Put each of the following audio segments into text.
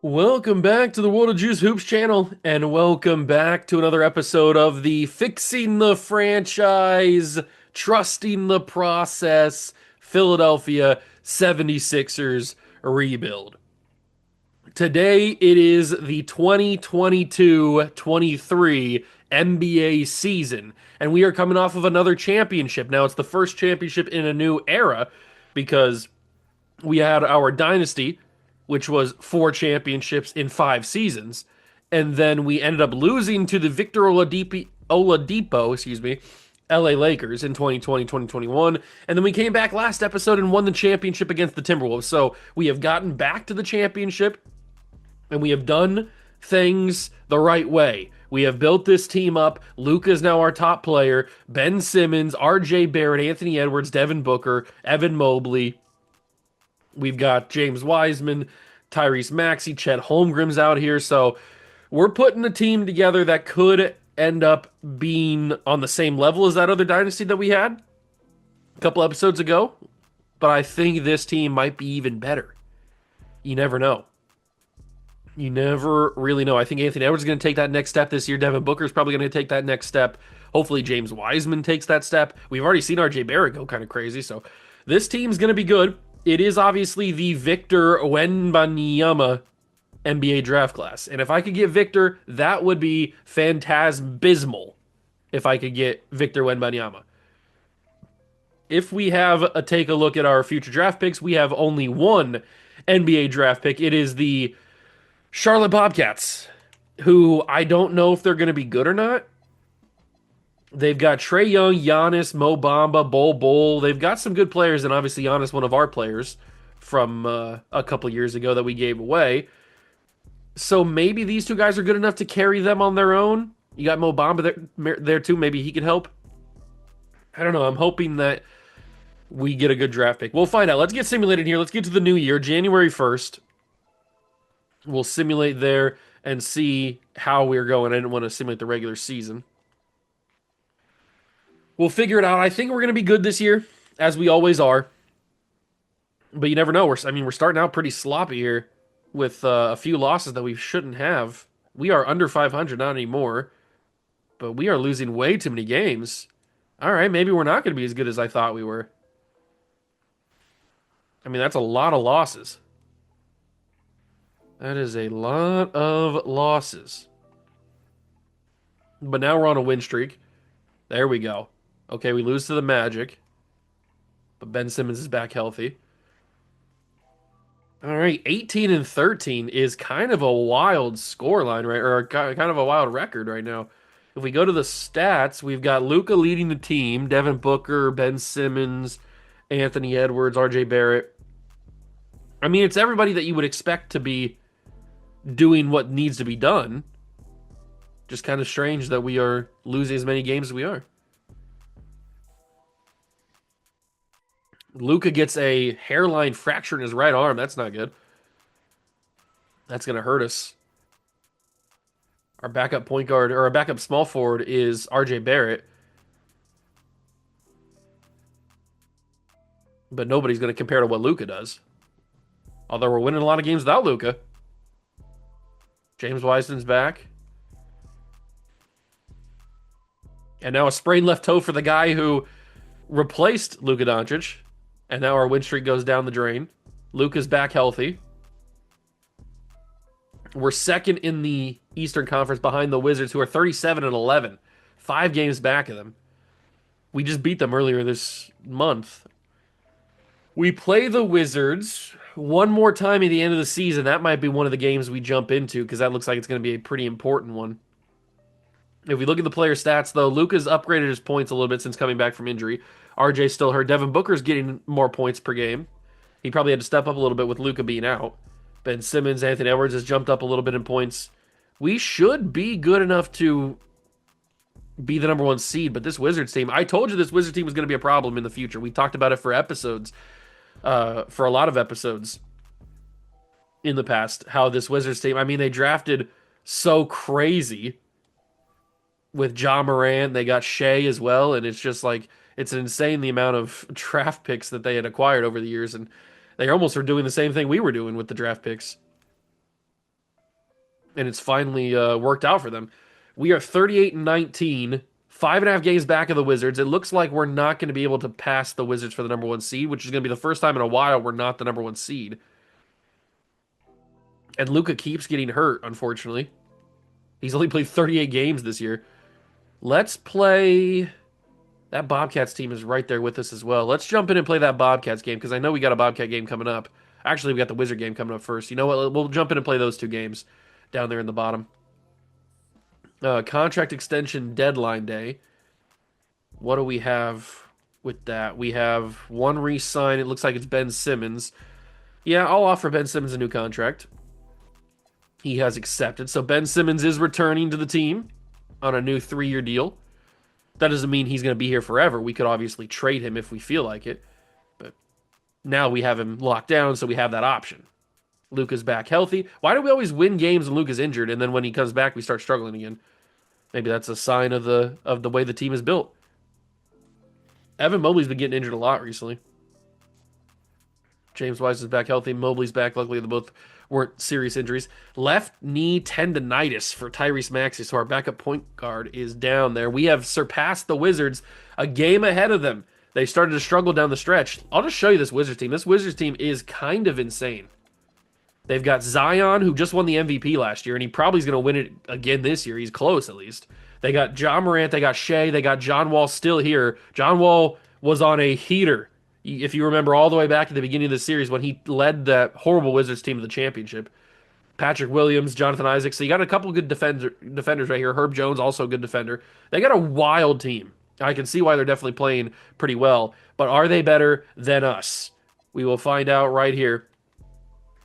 Welcome back to the World of Juice Hoops channel, and welcome back to another episode of the Fixing the Franchise, Trusting the Process, Philadelphia 76ers rebuild. Today it is the 2022-23 NBA season, and we are coming off of another championship. Now it's the first championship in a new era because we had our dynasty, which was 4 championships in 5 seasons, and then we ended up losing to the Oladipo, LA Lakers in 2020, 2021, and then we came back last episode and won the championship against the Timberwolves. So we have gotten back to the championship, and we have done things the right way. We have built this team up. Luka is now our top player. Ben Simmons, RJ Barrett, Anthony Edwards, Devin Booker, Evan Mobley. We've got James Wiseman, Tyrese Maxey, Chet Holmgren's out here. So we're putting a team together that could end up being on the same level as that other dynasty that we had a couple episodes ago. But I think this team might be even better. You never know. You never really know. I think Anthony Edwards is going to take that next step this year. Devin Booker is probably going to take that next step. Hopefully, James Wiseman takes that step. We've already seen RJ Barrett go kind of crazy. So this team's going to be good. It is obviously the Victor Wembanyama NBA draft class. And if I could get Victor, that would be phantasmabysmal if I could get Victor Wembanyama. If we have take a look at our future draft picks, we have only one NBA draft pick. It is the Charlotte Bobcats, who I don't know if they're going to be good or not. They've got Trae Young, Giannis, Mo Bamba, Bol. They've got some good players, and obviously Giannis, one of our players from a couple years ago that we gave away. So maybe these two guys are good enough to carry them on their own. You got Mo Bamba there too. Maybe he could help. I don't know. I'm hoping that we get a good draft pick. We'll find out. Let's get simulated here. Let's get to the new year, January 1st. We'll simulate there and see how we're going. I didn't want to simulate the regular season. We'll figure it out. I think we're going to be good this year, as we always are. But you never know. We're starting out pretty sloppy here with a few losses that we shouldn't have. We are under 500, not anymore. But we are losing way too many games. All right, maybe we're not going to be as good as I thought we were. I mean, that's a lot of losses. That is a lot of losses. But now we're on a win streak. There we go. Okay, we lose to the Magic, but Ben Simmons is back healthy. All right, 18 and 13 is kind of a wild scoreline, right? Or kind of a wild record right now. If we go to the stats, we've got Luka leading the team, Devin Booker, Ben Simmons, Anthony Edwards, RJ Barrett. I mean, it's everybody that you would expect to be doing what needs to be done. Just kind of strange that we are losing as many games as we are. Luka gets a hairline fracture in his right arm. That's not good. That's going to hurt us. Our backup point guard, or our backup small forward, is RJ Barrett. But nobody's going to compare to what Luka does. Although we're winning a lot of games without Luka. James Wiseman's back. And now a sprained left toe for the guy who replaced Luka Doncic. And now our win streak goes down the drain. Luka's back healthy. We're second in the Eastern Conference behind the Wizards, who are 37 and 11. 5 games back of them. We just beat them earlier this month. We play the Wizards one more time at the end of the season. That might be one of the games we jump into because that looks like it's going to be a pretty important one. If we look at the player stats, though, Luka's upgraded his points a little bit since coming back from injury. RJ's still hurt. Devin Booker's getting more points per game. He probably had to step up a little bit with Luka being out. Ben Simmons, Anthony Edwards has jumped up a little bit in points. We should be good enough to be the number one seed, but this Wizards team, I told you this Wizards team was going to be a problem in the future. We talked about it for episodes, for a lot of episodes in the past, how this Wizards team, I mean, they drafted so crazy with Ja Morant. They got Shea as well, and it's just like, it's insane the amount of draft picks that they had acquired over the years, and they almost are doing the same thing we were doing with the draft picks. and it's finally worked out for them. We are 38-19, 5.5 games back of the Wizards. It looks like we're not going to be able to pass the Wizards for the number one seed, which is going to be the first time in a while we're not the number one seed. And Luka keeps getting hurt, unfortunately. He's only played 38 games this year. Let's play... That Bobcats team is right there with us as well. Let's jump in and play that Bobcats game, because I know we got a Bobcat game coming up. Actually, we got the Wizard game coming up first. You know what? We'll jump in and play those two games down there in the bottom. Contract extension deadline day. What do we have with that? We have one re-sign. It looks like it's Ben Simmons. Yeah, I'll offer Ben Simmons a new contract. He has accepted. So Ben Simmons is returning to the team on a new 3-year deal. That doesn't mean he's going to be here forever. We could obviously trade him if we feel like it. But now we have him locked down, so we have that option. Luka's back healthy. Why do we always win games when Luka's injured, and then when he comes back, we start struggling again? Maybe that's a sign of the way the team is built. Evan Mobley's been getting injured a lot recently. James Wise is back healthy. Mobley's back. Luckily, they both weren't serious injuries. Left knee tendonitis for Tyrese Maxey, so our backup point guard is down there. We have surpassed the Wizards a game ahead of them. They started to struggle down the stretch. I'll just show you this Wizards team. This Wizards team is kind of insane. They've got Zion, who just won the MVP last year, and he probably is going to win it again this year. He's close, at least. They got John Morant. They got Shea. They got John Wall still here. John Wall was on a heater, if you remember, all the way back to the beginning of the series when he led that horrible Wizards team to the championship. Patrick Williams, Jonathan Isaac. So you got a couple good defenders right here. Herb Jones, also a good defender. They got a wild team. I can see why they're definitely playing pretty well. But are they better than us? We will find out right here.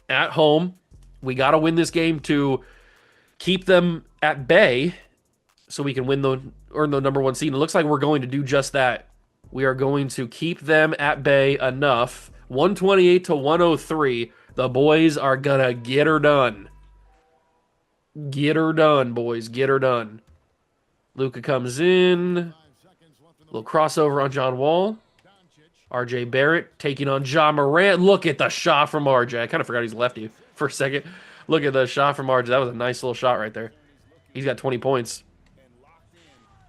At home, we got to win this game to keep them at bay so we can earn the number one seed. And it looks like we're going to do just that. We are going to keep them at bay enough. 128-103. The boys are going to get her done. Get her done, boys. Get her done. Luka comes in. Little crossover on John Wall. RJ Barrett taking on John Morant. Look at the shot from RJ. I kind of forgot he's lefty for a second. Look at the shot from RJ. That was a nice little shot right there. He's got 20 points.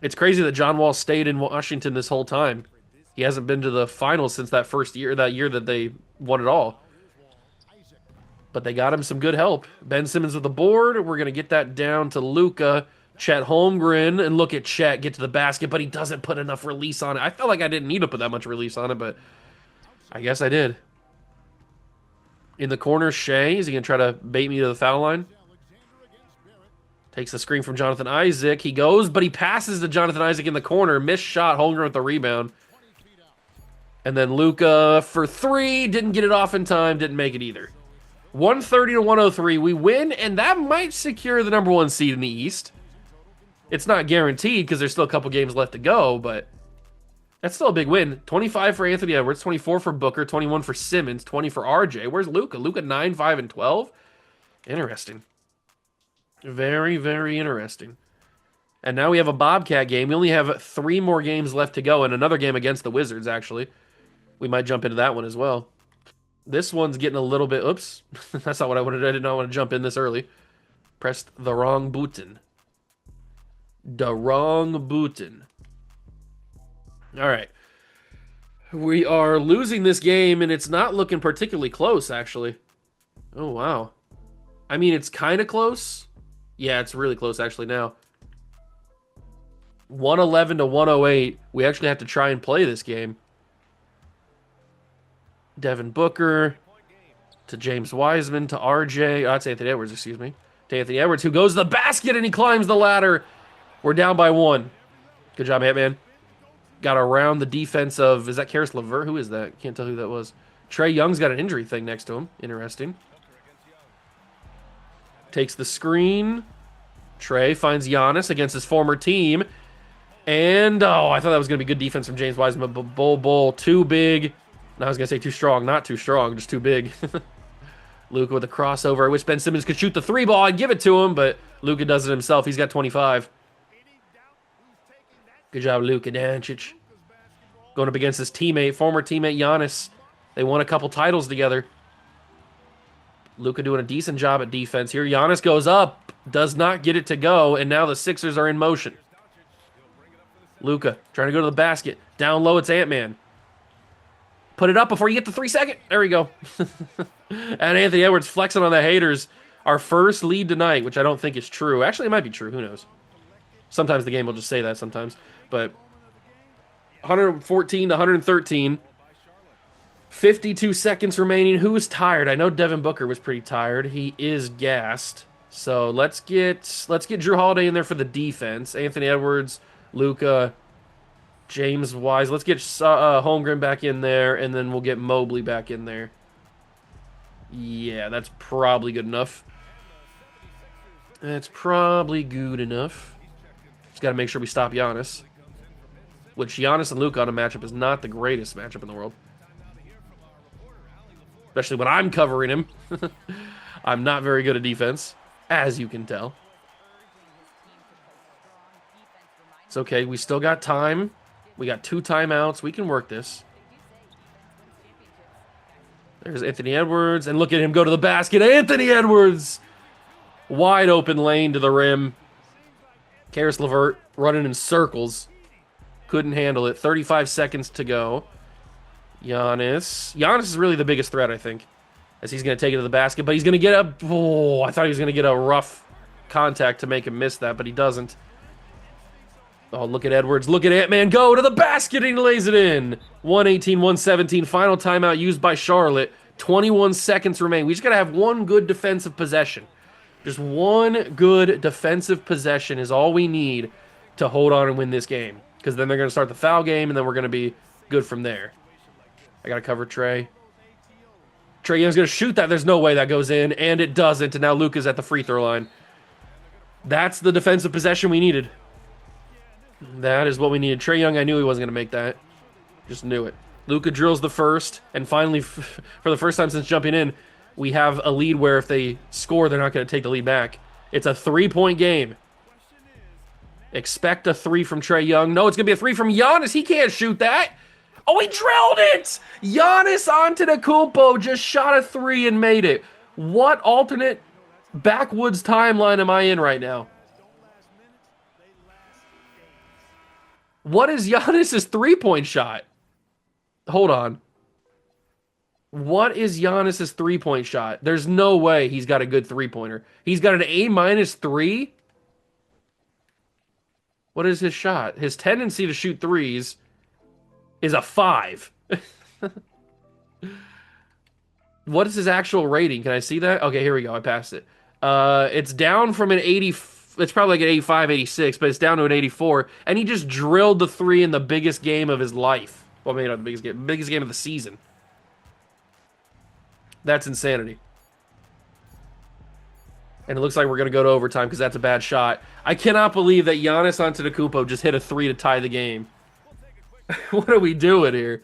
It's crazy that John Wall stayed in Washington this whole time. He hasn't been to the finals since that first year, that year that they won it all. But they got him some good help. Ben Simmons with the board. We're going to get that down to Luka. Chet Holmgren, and look at Chet get to the basket, but he doesn't put enough release on it. I felt like I didn't need to put that much release on it, but I guess I did. In the corner, Shea. Is he going to try to bait me to the foul line? Takes the screen from Jonathan Isaac. He goes, but he passes to Jonathan Isaac in the corner. Missed shot. Holmgren with the rebound. And then Luka for three. Didn't get it off in time. Didn't make it either. 130-103. We win, and that might secure the number one seed in the East. It's not guaranteed because there's still a couple games left to go, but that's still a big win. 25 for Anthony Edwards, 24 for Booker, 21 for Simmons, 20 for RJ. Where's Luka? Luka 9, 5, and 12? Interesting. Very, very interesting. And now we have a Bobcat game. We only have 3 more games left to go and another game against the Wizards, actually. We might jump into that one as well. This one's getting a little bit... Oops. That's not what I wanted. I did not want to jump in this early. Pressed the wrong button. The wrong button. All right. We are losing this game, and it's not looking particularly close, actually. Oh, wow. I mean, it's kind of close. Yeah, it's really close, actually, now. 111-108. We actually have to try and play this game. Devin Booker to James Wiseman to RJ. Oh, that's Anthony Edwards, excuse me. To Anthony Edwards, who goes to the basket, and he climbs the ladder. We're down by 1. Good job, Ant-Man. Got around the defense of... Is that Karis LeVert? Who is that? Can't tell who that was. Trae Young's got an injury thing next to him. Interesting. Takes the screen. Trae finds Giannis against his former team. And, oh, I thought that was going to be good defense from James Wiseman, but Bull, too big. No, I was going to say too strong. Not too strong, just too big. Luka with a crossover. I wish Ben Simmons could shoot the 3-ball. I'd give it to him, but Luka does it himself. He's got 25. Good job, Luka Doncic. Going up against his teammate, former teammate Giannis. They won a couple titles together. Luka doing a decent job at defense here. Giannis goes up. Does not get it to go, and now the Sixers are in motion. Luka trying to go to the basket. Down low, it's Ant-Man. Put it up before you get the 3-second. There we go. And Anthony Edwards flexing on the haters. Our first lead tonight, which I don't think is true. Actually, it might be true. Who knows? Sometimes the game will just say that sometimes. But 114 to 113. 52 seconds remaining. Who is tired? I know Devin Booker was pretty tired. He is gassed. So let's get Drew Holiday in there for the defense. Anthony Edwards, Luka, James Wise. Let's get Holmgren back in there, and then we'll get Mobley back in there. Yeah, that's probably good enough. That's probably good enough. Just got to make sure we stop Giannis. Which Giannis and Luka on a matchup is not the greatest matchup in the world. Especially when I'm covering him. I'm not very good at defense, as you can tell. It's okay. We still got time. We got 2 timeouts. We can work this. There's Anthony Edwards. And look at him go to the basket. Anthony Edwards! Wide open lane to the rim. Karis LeVert running in circles. Couldn't handle it. 35 seconds to go. Giannis. Giannis is really the biggest threat, I think. As he's going to take it to the basket. But he's going to get a... Oh, I thought he was going to get a rough contact to make him miss that, but he doesn't. Oh, look at Edwards. Look at Ant-Man go to the basket and he lays it in. 118-117. Final timeout used by Charlotte. 21 seconds remain. We just got to have one good defensive possession. Just one good defensive possession is all we need to hold on and win this game. Because then they're going to start the foul game, and then we're going to be good from there. I got to cover Trey. Trey Young's going to shoot that. There's no way that goes in, and it doesn't. And now Luka's at the free throw line. That's the defensive possession we needed. That is what we needed. Trey Young, I knew he wasn't going to make that. Just knew it. Luka drills the first, and finally, for the first time since jumping in, we have a lead where if they score, they're not going to take the lead back. It's a 3-point game. Expect a 3 from Trey Young. No, it's going to be a 3 from Giannis. He can't shoot that. Oh, he drilled it! Giannis Antetokounmpo just shot a 3 and made it. What alternate backwoods timeline am I in right now? What is Giannis's 3-point shot? Hold on. What is Giannis's 3-point shot? There's no way he's got a good 3-pointer. He's got an A-3? What is his shot? His tendency to shoot threes is a 5. What is his actual rating? Can I see that? Okay, here we go. I passed it. It's down from an 80. It's probably like an 85, 86, but it's down to an 84. And he just drilled the 3 in the biggest game of his life. Well, maybe not the biggest game of the season. That's insanity. And it looks like we're going to go to overtime because that's a bad shot. I cannot believe that Giannis Antetokounmpo just hit a 3 to tie the game. What are we doing here?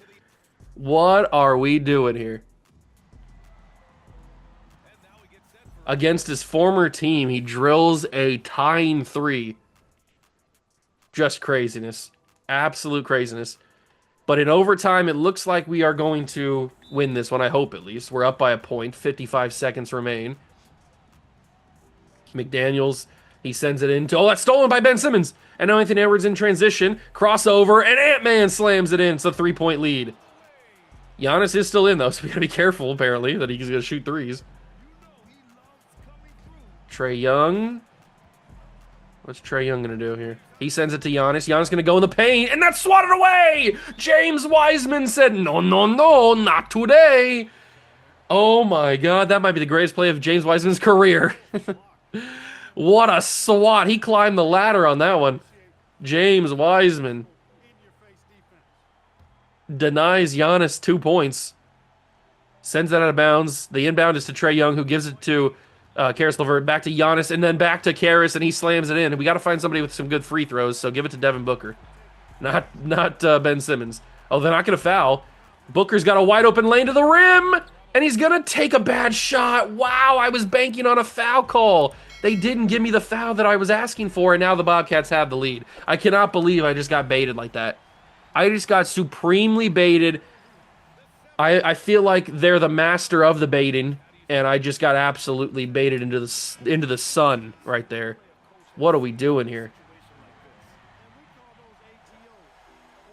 What are we doing here? Against his former team, he drills a tying 3. Just craziness. Absolute craziness. But in overtime, it looks like we are going to win this one, I hope at least. We're up by a point. 55 seconds remain. McDaniels, he sends it into... Oh, that's stolen by Ben Simmons. And now Anthony Edwards in transition. Crossover, and Ant-Man slams it in. It's a 3-point lead. Giannis is still in, though, so we got to be careful, apparently, that he's going to shoot threes. Trey Young. What's Trey Young going to do here? He sends it to Giannis. Giannis going to go in the paint, and that's swatted away! James Wiseman said, no, no, no, not today. Oh, my God. That might be the greatest play of James Wiseman's career. What a swat. He climbed the ladder on that one. James Wiseman denies Giannis 2 points. Sends that out of bounds. The inbound is to Trey Young, who gives it to Karis LeVert, back to Giannis, and then back to Karis, and he slams it in. We got to find somebody with some good free throws, so give it to Devin Booker. Not Ben Simmons. Oh, they're not going to foul. Booker's got a wide open lane to the rim, and he's going to take a bad shot. Wow, I was banking on a foul call. They didn't give me the foul that I was asking for, and now the Bobcats have the lead. I cannot believe I just got baited like that. I just got supremely baited. I feel like they're the master of the baiting, and I just got absolutely baited into the sun right there. What are we doing here?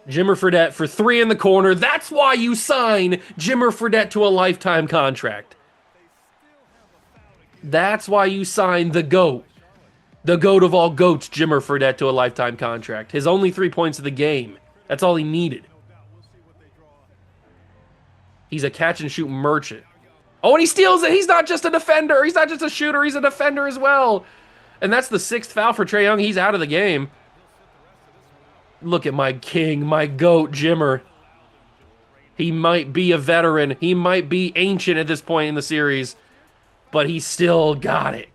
Jimmer Fredette for 3 in the corner. That's why you sign Jimmer Fredette to a lifetime contract. That's why you sign the GOAT. The GOAT of all GOATs, Jimmer Fredette, to a lifetime contract. His only 3 points of the game. That's all he needed. He's a catch-and-shoot merchant. Oh, and he steals it. He's not just a defender. He's not just a shooter. He's a defender as well. And that's the 6th foul for Trae Young. He's out of the game. Look at my king, my GOAT, Jimmer. He might be a veteran. He might be ancient at this point in the series. But he still got it.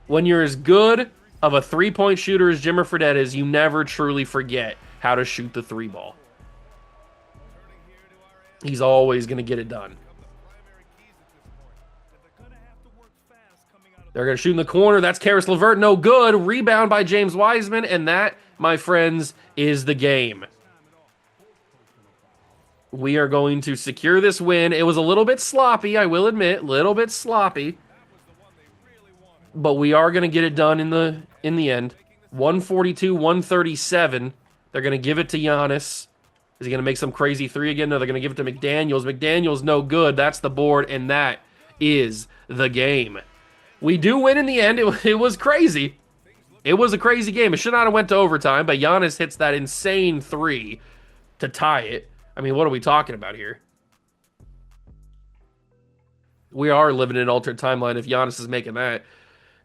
When you're as good of a 3-point shooter as Jimmer Fredette is, you never truly forget how to shoot the 3 ball. He's always going to get it done. They're going to shoot in the corner. That's Karis LeVert. No good. Rebound by James Wiseman. And that, my friends, is the game. We are going to secure this win. It was a little bit sloppy, I will admit. A little bit sloppy. But we are going to get it done in the end. 142-137. They're going to give it to Giannis. Is he going to make some crazy 3 again? No, they're going to give it to McDaniels. McDaniels, no good. That's the board, and that is the game. We do win in the end. It was crazy. It was a crazy game. It should not have went to overtime, but Giannis hits that insane 3 to tie it. I mean, what are we talking about here? We are living in an altered timeline if Giannis is making that.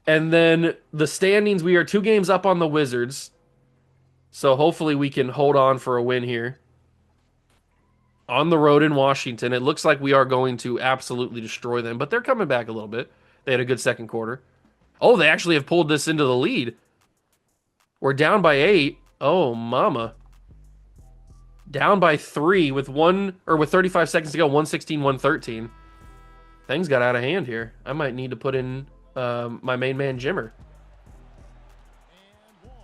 And then the standings, we are 2 games up on the Wizards. So hopefully we can hold on for a win here. On the road in Washington, it looks like we are going to absolutely destroy them, but they're coming back a little bit. They had a good second quarter. Oh, they actually have pulled this into the lead. We're down by 8. Oh, mama. Down by 3 with 35 seconds to go, 116-113. Things got out of hand here. I might need to put in my main man, Jimmer.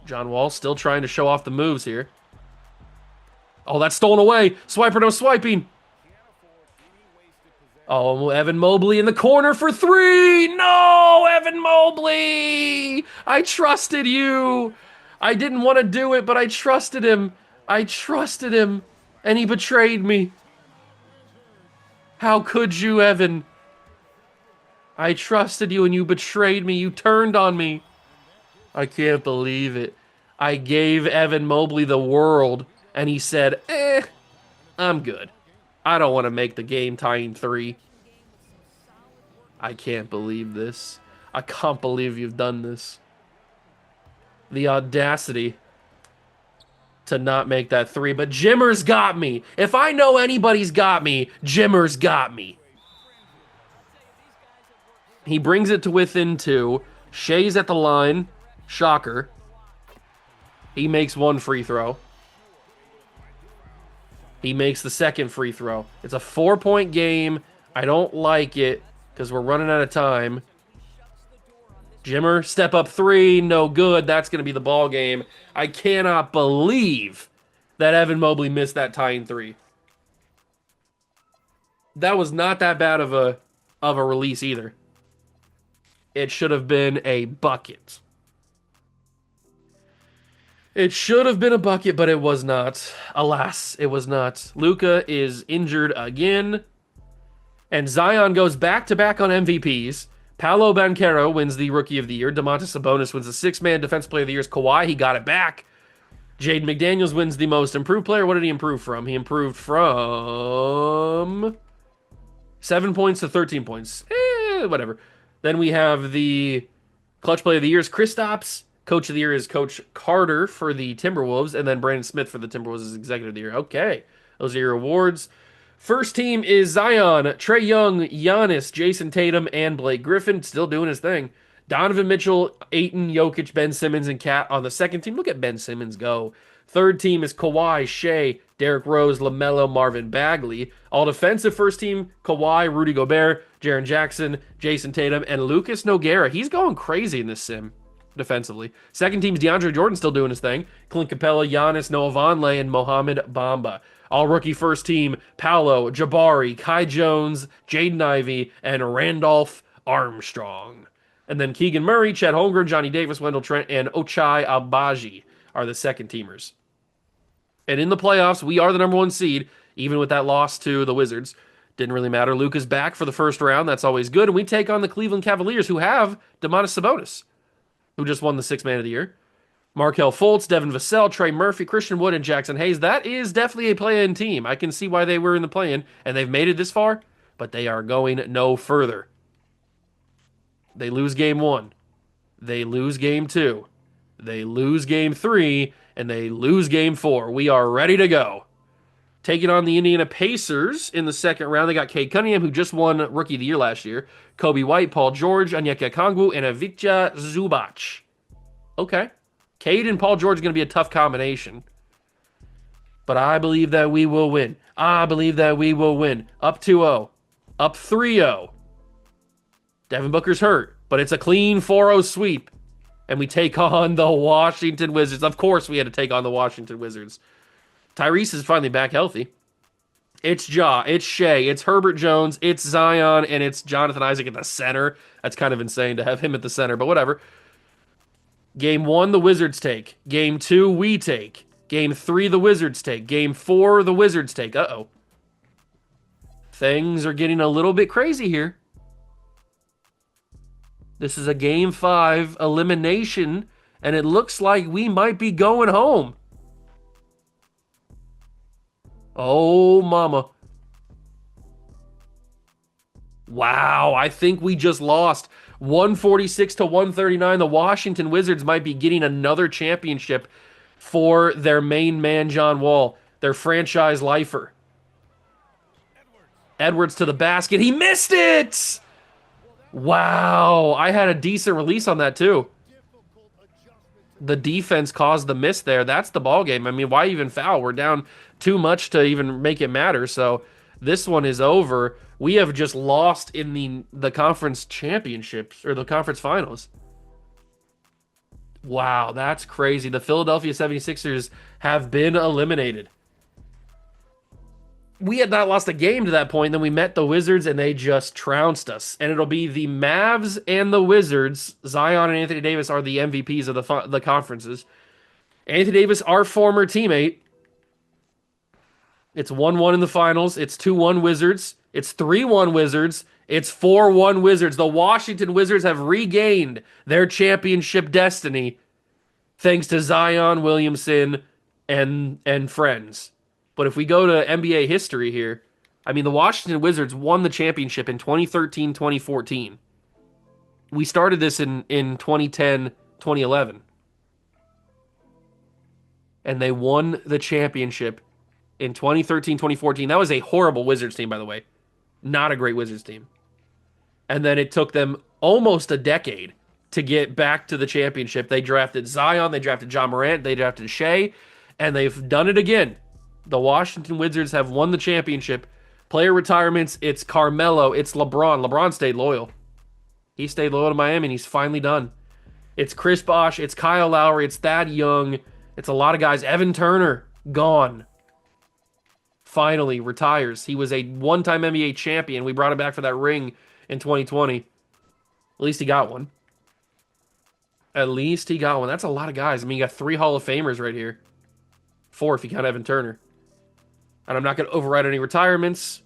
John Wall still trying to show off the moves here. Oh, that's stolen away. Swiper, no swiping. Oh, Evan Mobley in the corner for 3. No, Evan Mobley. I trusted you. I didn't want to do it, but I trusted him. I trusted him, and he betrayed me. How could you, Evan? I trusted you, and you betrayed me. You turned on me. I can't believe it. I gave Evan Mobley the world, and he said, I'm good. I don't want to make the game-tying 3. I can't believe this. I can't believe you've done this. The audacity to not make that 3, but Jimmer's got me. If I know anybody's got me, Jimmer's got me. He brings it to within 2. Shea's at the line. Shocker. He makes 1 free throw. He makes the second free throw. It's a 4-point game. I don't like it because we're running out of time. Jimmer, step up 3, no good. That's going to be the ball game. I cannot believe that Evan Mobley missed that tying 3. That was not that bad of a release either. It should have been a bucket. It should have been a bucket, but it was not. Alas, it was not. Luka is injured again. And Zion goes back-to-back on MVPs. Paolo Banchero wins the Rookie of the Year. Domantas Sabonis wins the 6-man Defensive Player of the Year. Kawhi, he got it back. Jaden McDaniels wins the Most Improved Player. What did he improve from? He improved from 7 points to 13 points. Whatever. Then we have the Clutch Player of the Year is Kristaps. Coach of the Year is Coach Carter for the Timberwolves. And then Brandon Smith for the Timberwolves is Executive of the Year. Okay. Those are your awards. First team is Zion, Trae Young, Giannis, Jason Tatum, and Blake Griffin. Still doing his thing. Donovan Mitchell, Ayton, Jokic, Ben Simmons, and Kat on the second team. Look at Ben Simmons go. Third team is Kawhi, Shea, Derrick Rose, LaMelo, Marvin Bagley. All defensive first team, Kawhi, Rudy Gobert, Jaren Jackson, Jason Tatum, and Lucas Nogueira. He's going crazy in this sim defensively. Second team is DeAndre Jordan still doing his thing. Clint Capella, Giannis, Noah Vonleh, and Mohamed Bamba. All rookie first team, Paolo, Jabari, Kai Jones, Jaden Ivey, and Randolph Armstrong. And then Keegan Murray, Chet Holmgren, Johnny Davis, Wendell Trent, and Ochai Agbaji are the second teamers. And in the playoffs, we are the number one seed, even with that loss to the Wizards. Didn't really matter. Luke is back for the first round. That's always good. And we take on the Cleveland Cavaliers, who have Domantas Sabonis, who just won the Sixth Man of the Year. Markelle Fultz, Devin Vassell, Trey Murphy, Christian Wood, and Jackson Hayes. That is definitely a play-in team. I can see why they were in the play-in, and they've made it this far, but they are going no further. They lose game one. They lose game two. They lose game three, and they lose game four. We are ready to go. Taking on the Indiana Pacers in the second round, they got Cade Cunningham, who just won Rookie of the Year last year, Kobe White, Paul George, Onyeka Okongwu, and Ivica Zubac. Okay. Cade and Paul George is going to be a tough combination. But I believe that we will win. I believe that we will win. Up 2-0. Up 3-0. Devin Booker's hurt, but it's a clean 4-0 sweep. And we take on the Washington Wizards. Of course we had to take on the Washington Wizards. Tyrese is finally back healthy. It's Ja, it's Shea, it's Herbert Jones, it's Zion, and it's Jonathan Isaac at the center. That's kind of insane to have him at the center, but whatever. Game 1, the Wizards take. Game 2, we take. Game 3, the Wizards take. Game 4, the Wizards take. Uh-oh. Things are getting a little bit crazy here. This is a Game 5 elimination, and it looks like we might be going home. Oh, mama. Wow, I think we just lost 146 to 139. The Washington Wizards might be getting another championship for their main man, John Wall, their franchise lifer. Edwards to the basket. He missed it! Wow, I had a decent release on that too. The defense caused the miss there. That's the ball game. I mean, why even foul? We're down too much to even make it matter. So this one is over. We have just lost in the conference championships or the conference finals. Wow, that's crazy. The Philadelphia 76ers have been eliminated. We had not lost a game to that point. Then we met the Wizards and they just trounced us. And it'll be the Mavs and the Wizards. Zion and Anthony Davis are the MVPs of the conferences. Anthony Davis, our former teammate. It's 1-1 in the finals. It's 2-1 Wizards. It's 3-1 Wizards. It's 4-1 Wizards. The Washington Wizards have regained their championship destiny thanks to Zion Williamson and friends. But if we go to NBA history here, I mean, the Washington Wizards won the championship in 2013-2014. We started this in 2010-2011. And they won the championship in 2013-2014. That was a horrible Wizards team, by the way. Not a great Wizards team. And then it took them almost a decade to get back to the championship. They drafted Zion, they drafted John Morant, they drafted Shea, and they've done it again. The Washington Wizards have won the championship. Player retirements, it's Carmelo, it's LeBron. LeBron stayed loyal. He stayed loyal to Miami, and he's finally done. It's Chris Bosh, it's Kyle Lowry, it's Thad Young, it's a lot of guys. Evan Turner, gone. Finally retires. He was a one-time NBA champion. We brought him back for that ring in 2020. At least he got one. At least he got one. That's a lot of guys. I mean, you got 3 Hall of Famers right here. 4 if you count Evan Turner. And I'm not going to override any retirements.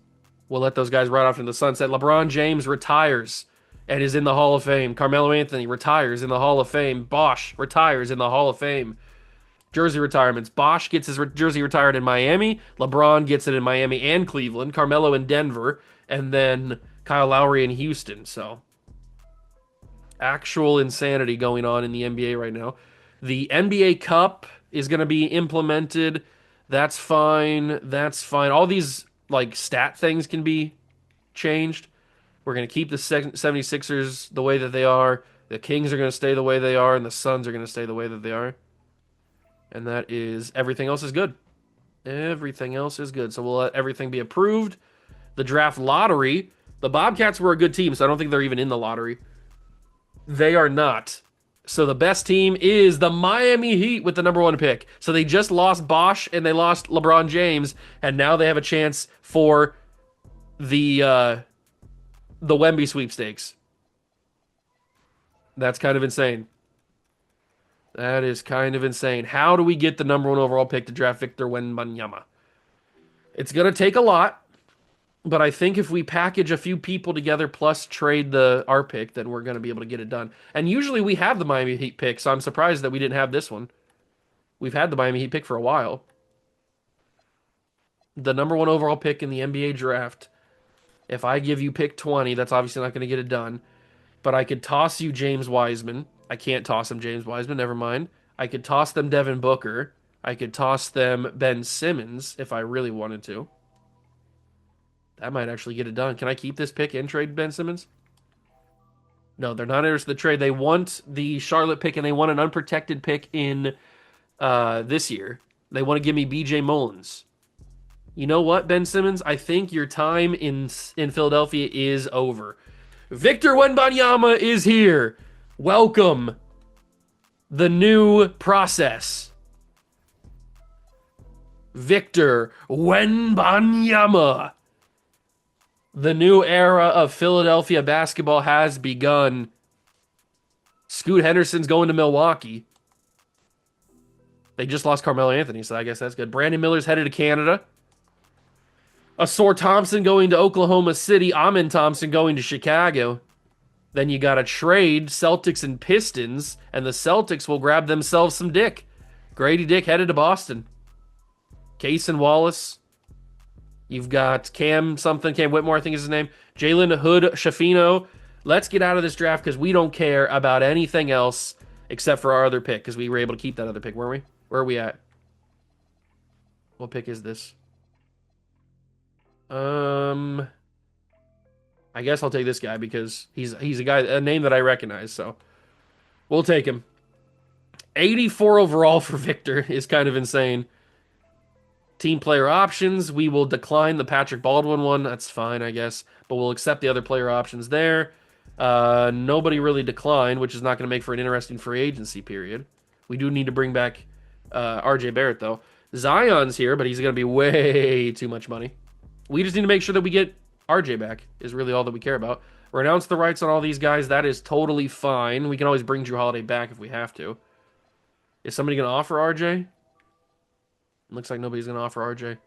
We'll let those guys ride off into the sunset. LeBron James retires and is in the Hall of Fame. Carmelo Anthony retires in the Hall of Fame. Bosh retires in the Hall of Fame. Jersey retirements. Bosh gets his jersey retired in Miami. LeBron gets it in Miami and Cleveland. Carmelo in Denver. And then Kyle Lowry in Houston. So, actual insanity going on in the NBA right now. The NBA Cup is going to be implemented. That's fine. That's fine. All these like stat things can be changed. We're going to keep the 76ers the way that they are. The Kings are going to stay the way they are. And the Suns are going to stay the way that they are. And that is, everything else is good. Everything else is good. So we'll let everything be approved. The draft lottery. The Bobcats were a good team, so I don't think they're even in the lottery. They are not. So the best team is the Miami Heat with the number one pick. So they just lost Bosch and they lost LeBron James, and now they have a chance for the Wemby sweepstakes. That's kind of insane. That is kind of insane. How do we get the number one overall pick to draft Victor Wembanyama? It's going to take a lot, but I think if we package a few people together plus trade the our pick, then we're going to be able to get it done. And usually we have the Miami Heat pick, so I'm surprised that we didn't have this one. We've had the Miami Heat pick for a while. The number one overall pick in the NBA draft. If I give you pick 20, that's obviously not going to get it done. But I could toss you James Wiseman. I can't toss him James Wiseman, never mind. I could toss them Devin Booker. I could toss them Ben Simmons if I really wanted to. That might actually get it done. Can I keep this pick and trade Ben Simmons? No, they're not interested in the trade. They want the Charlotte pick and they want an unprotected pick in this year. They want to give me BJ Mullins. You know what, Ben Simmons? I think your time in Philadelphia is over. Victor Wembanyama is here. Welcome. The new process. Victor Wembanyama. The new era of Philadelphia basketball has begun. Scoot Henderson's going to Milwaukee. They just lost Carmelo Anthony, so I guess that's good. Brandon Miller's headed to Canada. Asor Thompson going to Oklahoma City. Amin Thompson going to Chicago. Then you got to trade Celtics and Pistons, and the Celtics will grab themselves some dick. Grady Dick headed to Boston. Cason Wallace. You've got Cam Whitmore, I think is his name. Jalen Hood Shafino. Let's get out of this draft because we don't care about anything else except for our other pick because we were able to keep that other pick, weren't we? Where are we at? What pick is this? I guess I'll take this guy because he's a name that I recognize, so we'll take him. 84 overall for Victor is kind of insane. Team player options, we will decline the Patrick Baldwin one. That's fine, I guess, but we'll accept the other player options there. Nobody really declined, which is not going to make for an interesting free agency period. We do need to bring back RJ Barrett, though. Zion's here, but he's going to be way too much money. We just need to make sure that we get RJ back is really all that we care about. Renounce the rights on all these guys. That is totally fine. We can always bring Drew Holiday back if we have to. Is somebody going to offer RJ? Looks like nobody's going to offer RJ.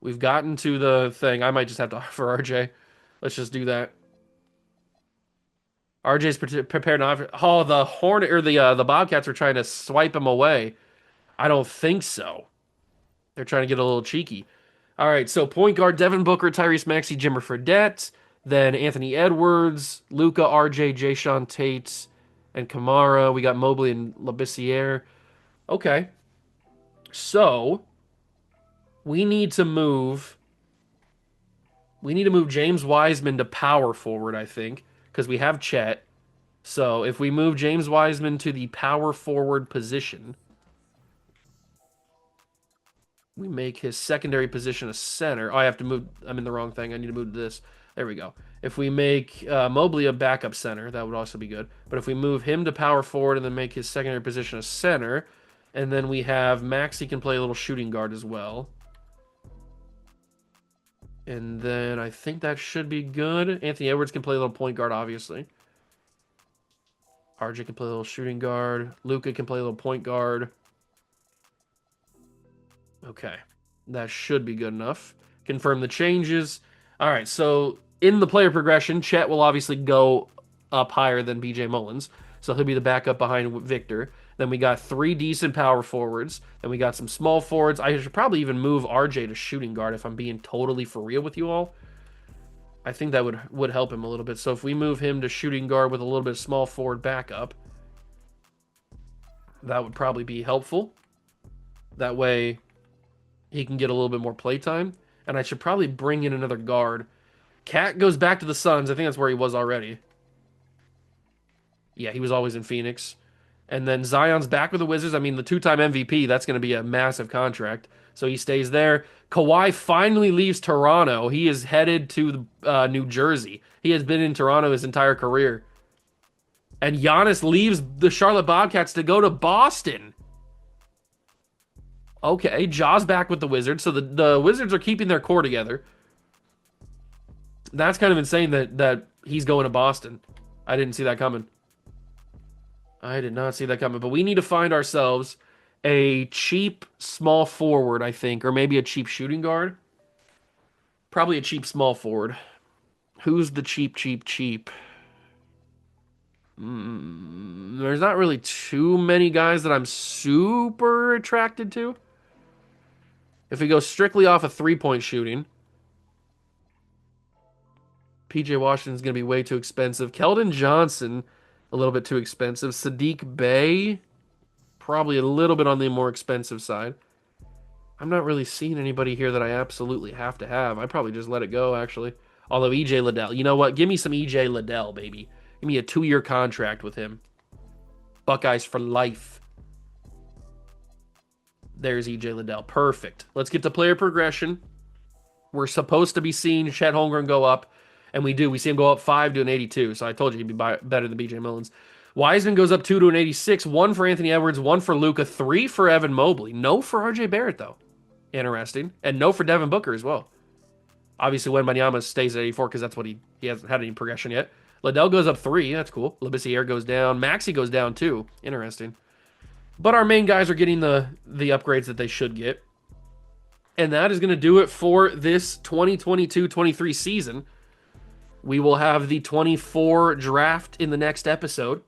We've gotten to the thing. I might just have to offer RJ. Let's just do that. RJ's prepared to offer. Oh, the Hornet or the Bobcats are trying to swipe him away. I don't think so. They're trying to get a little cheeky. All right, so point guard Devin Booker, Tyrese Maxey, Jimmer Fredette, then Anthony Edwards, Luka, RJ, Jayshawn Tate, and Kamara. We got Mobley and Labissiere. Okay. So we need to move James Wiseman to power forward, I think, because we have Chet. So if we move James Wiseman to the power forward position, we make his secondary position a center. Oh, I have to move. I'm in the wrong thing. I need to move to this. There we go. If we make Mobley a backup center, that would also be good. But if we move him to power forward and then make his secondary position a center, and then we have Maxey can play a little shooting guard as well. And then I think that should be good. Anthony Edwards can play a little point guard, obviously. RJ can play a little shooting guard. Luka can play a little point guard. Okay. That should be good enough. Confirm the changes. All right, so in the player progression, Chet will obviously go up higher than BJ Mullins. So he'll be the backup behind Victor. Then we got 3 decent power forwards. Then we got some small forwards. I should probably even move RJ to shooting guard if I'm being totally for real with you all. I think that would help him a little bit. So if we move him to shooting guard with a little bit of small forward backup, that would probably be helpful. That way he can get a little bit more playtime. And I should probably bring in another guard. Cat goes back to the Suns. I think that's where he was already. Yeah, he was always in Phoenix. And then Zion's back with the Wizards. I mean, the 2-time MVP, that's going to be a massive contract. So he stays there. Kawhi finally leaves Toronto. He is headed to New Jersey. He has been in Toronto his entire career. And Giannis leaves the Charlotte Bobcats to go to Boston. Okay, Ja's back with the Wizards, so the Wizards are keeping their core together. That's kind of insane that he's going to Boston. I didn't see that coming. I did not see that coming. But we need to find ourselves a cheap small forward, I think, or maybe a cheap shooting guard. Probably a cheap small forward. Who's the cheap? There's not really too many guys that I'm super attracted to. If we go strictly off of three-point shooting, PJ Washington's going to be way too expensive. Keldon Johnson, a little bit too expensive. Sadiq Bey, probably a little bit on the more expensive side. I'm not really seeing anybody here that I absolutely have to have. I probably just let it go, actually. Although EJ Liddell, you know what? Give me some EJ Liddell, baby. Give me a 2-year contract with him. Buckeyes for life. There's EJ Liddell. Perfect. Let's get to player progression. We're supposed to be seeing Chet Holmgren go up, and we do. We see him go up 5 to an 82, so I told you he'd be better than BJ Mullins. Wiseman goes up 2 to an 86, 1 for Anthony Edwards, 1 for Luka, 3 for Evan Mobley. No for RJ Barrett, though. Interesting. And no for Devin Booker as well. Obviously, Wembanyama stays at 84 because that's what he hasn't had any progression yet. Liddell goes up 3. That's cool. Labissiere goes down. Maxey goes down 2. Interesting. But our main guys are getting the upgrades that they should get. And that is going to do it for this 2022-23 season. We will have the 24 draft in the next episode.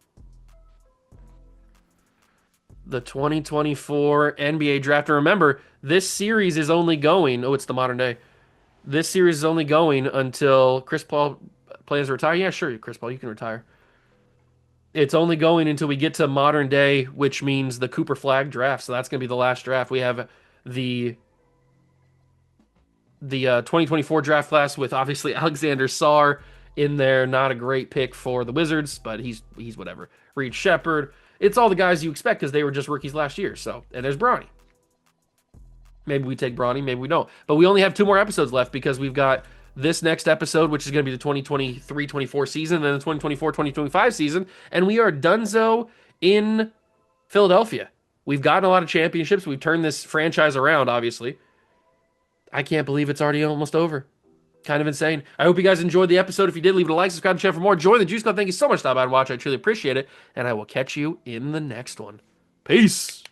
The 2024 NBA draft. And remember, this series is only going... Oh, it's the modern day. This series is only going until Chris Paul plans to retire. Yeah, sure, Chris Paul, you can retire. It's only going until we get to modern day, which means the Cooper Flag draft. So that's going to be the last draft. We have the 2024 draft class with obviously Alexander Sarr in there. Not a great pick for the Wizards, but he's whatever. Reed Shepherd. It's all the guys you expect because they were just rookies last year. So, and there's Bronny. Maybe we take Bronny, maybe we don't. But we only have 2 more episodes left because we've got this next episode, which is going to be the 2023-24 season, and then the 2024-2025 season, and we are donezo in Philadelphia. We've gotten a lot of championships. We've turned this franchise around, obviously. I can't believe it's already almost over. Kind of insane. I hope you guys enjoyed the episode. If you did, leave it a like, subscribe, and share for more. Join the Juice Club. Thank you so much for stopping by and watching. I truly appreciate it, and I will catch you in the next one. Peace.